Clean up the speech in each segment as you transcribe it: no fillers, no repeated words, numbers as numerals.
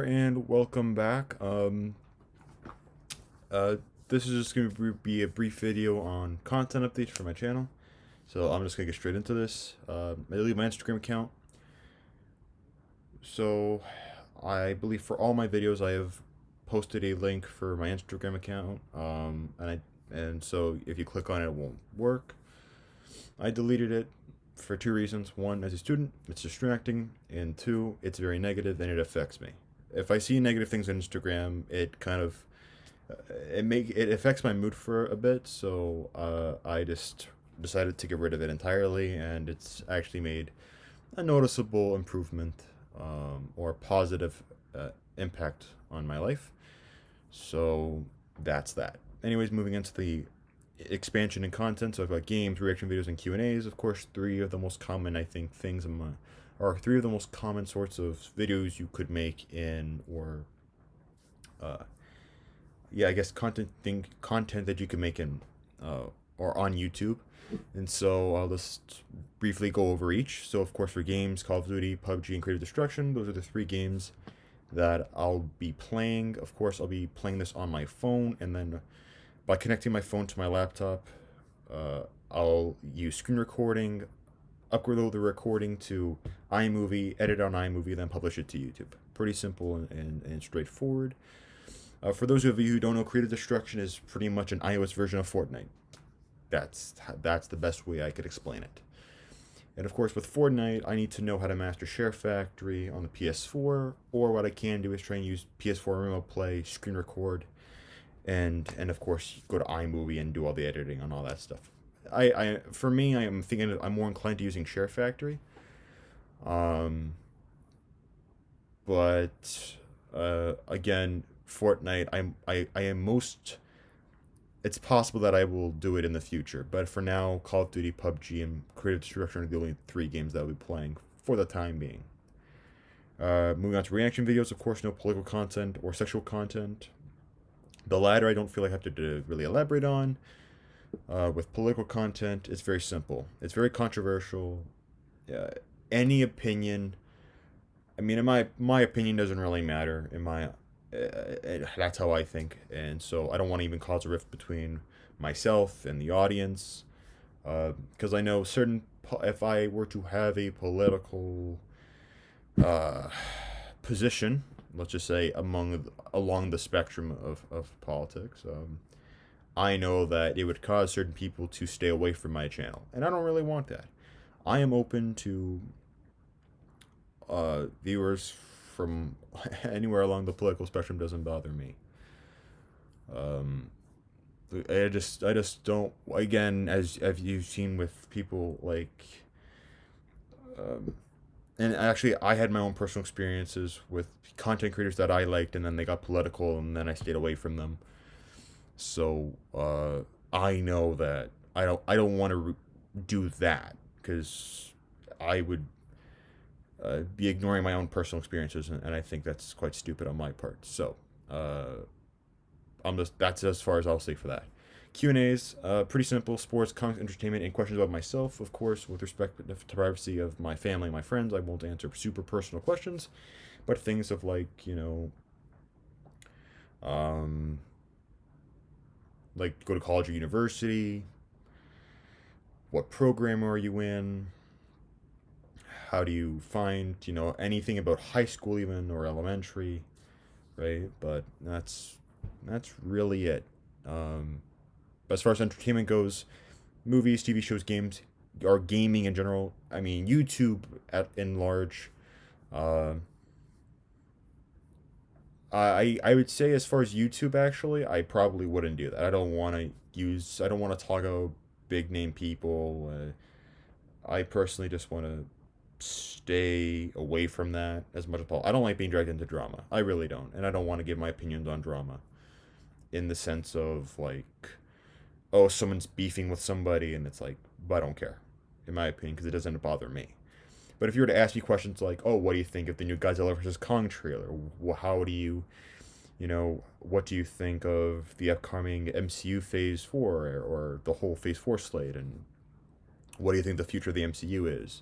And welcome back. Uh, this is just going to be a brief video on content updates for my channel. So I'm just going to get straight into this. I leave my Instagram account. So I believe for all my videos I have posted a link for my Instagram account. And so if you click on it, it won't work. I deleted it for two reasons. One, as a student, it's distracting, and two, it's very negative and it affects me. If I see negative things on Instagram, it kind of it affects my mood for a bit. So I just decided to get rid of it entirely, and it's actually made a noticeable improvement or positive impact on my life. So that's that. Anyways, moving into the expansion and content. So I've got games, reaction videos, and Q&As. Of course, three of the most common, I think, things in my, or three of the most common sorts of videos you could make in, or yeah, I guess content that you can make in or on YouTube. And so I'll just briefly go over each. So of course for games, Call of Duty, PUBG, and Creative Destruction, those are the three games that I'll be playing. Of course, I'll be playing this on my phone, and then by connecting my phone to my laptop, I'll use screen recording, upload the recording to iMovie, edit on iMovie, then publish it to YouTube. Pretty simple and straightforward. For those of you who don't know, Creative Destruction is pretty much an iOS version of Fortnite. That's the best way I could explain it. And of course, with Fortnite, I need to know how to master Share Factory on the PS4, or what I can do is try and use PS4 Remote Play, screen record, and of course go to iMovie and do all the editing on all that stuff. For me, I am thinking I'm more inclined to using Share Factory. Um, but again, Fortnite, I am most. It's possible that I will do it in the future, but for now, Call of Duty, PUBG, and Creative Destruction are the only three games that I'll be playing for the time being. Moving on to reaction videos, of course, no political content or sexual content. The latter, I don't feel like I have to really elaborate on. With political content, it's very simple. It's very controversial. Uh, any opinion. I mean, in my opinion doesn't really matter. That's how I think, and so I don't want to even cause a rift between myself and the audience, because I know if I were to have a political uh, position, let's just say along the spectrum of politics, I know that it would cause certain people to stay away from my channel, and I don't really want that. I am open to viewers from anywhere along the political spectrum. Doesn't bother me. Um, I just don't. Again, as you've seen with people like, um, and actually, I had my own personal experiences with content creators that I liked, and then they got political, and then I stayed away from them. So I know that I don't want to do that, because I would be ignoring my own personal experiences, and I think that's quite stupid on my part. So, that's as far as I'll say for that. Q&As, pretty simple: sports, comics, entertainment, and questions about myself. Of course, with respect to privacy of my family and my friends, I won't answer super personal questions, but things of like, um, like go to college or university, what program are you in, how do you find, anything about high school even, or elementary, right? But that's really it. As far as entertainment goes, movies, TV shows, games, or gaming in general. I mean, YouTube in large. Uh, I would say, as far as YouTube, actually, I probably wouldn't do that. I don't want to talk about big name people. I personally just want to stay away from that as much as possible. I don't like being dragged into drama. I really don't, and I don't want to give my opinions on drama in the sense of like, oh, someone's beefing with somebody, and it's like, but I don't care, in my opinion, because it doesn't bother me. But if you were to ask me questions like, oh, what do you think of the new Godzilla versus Kong trailer? How do what do you think of the upcoming MCU Phase 4, or the whole Phase 4 slate? And what do you think the future of the MCU is?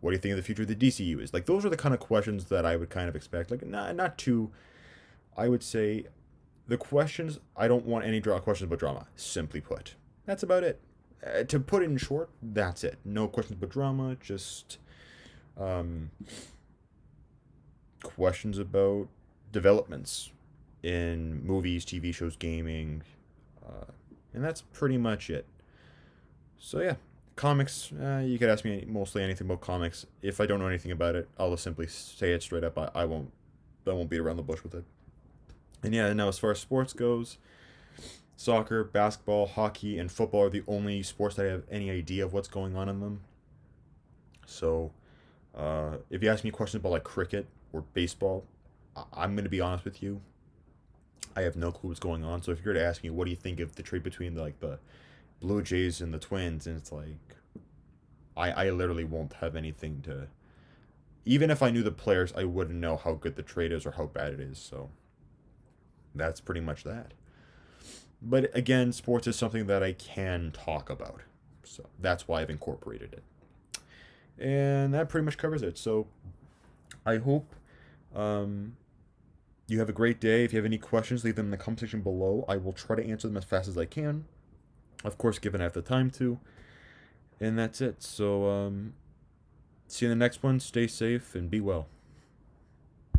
What do you think of the future of the DCU is? Like, those are the kind of questions that I would kind of expect. Like, not too, I would say, the questions, I don't want any questions about drama, simply put. That's about it. To put it in short, that's it. No questions about drama, just um, questions about developments in movies, TV shows, gaming, uh, and that's pretty much it. So yeah, comics. You could ask me mostly anything about comics. If I don't know anything about it, I'll just simply say it straight up. I won't. I won't beat around the bush with it. And yeah, now as far as sports goes, soccer, basketball, hockey, and football are the only sports that I have any idea of what's going on in them. So, if you ask me questions about like cricket or baseball, I'm gonna be honest with you. I have no clue what's going on. So if you're to ask me, what do you think of the trade between the Blue Jays and the Twins, and it's like, I literally won't have anything to. Even if I knew the players, I wouldn't know how good the trade is or how bad it is. So that's pretty much that. But again, sports is something that I can talk about. So that's why I've incorporated it. And that pretty much covers it. So I hope um, you have a great day. If you have any questions, leave them in the comment section below. I will try to answer them as fast as I can. Of course, given I have the time to. And that's it. So see you in the next one. Stay safe and be well.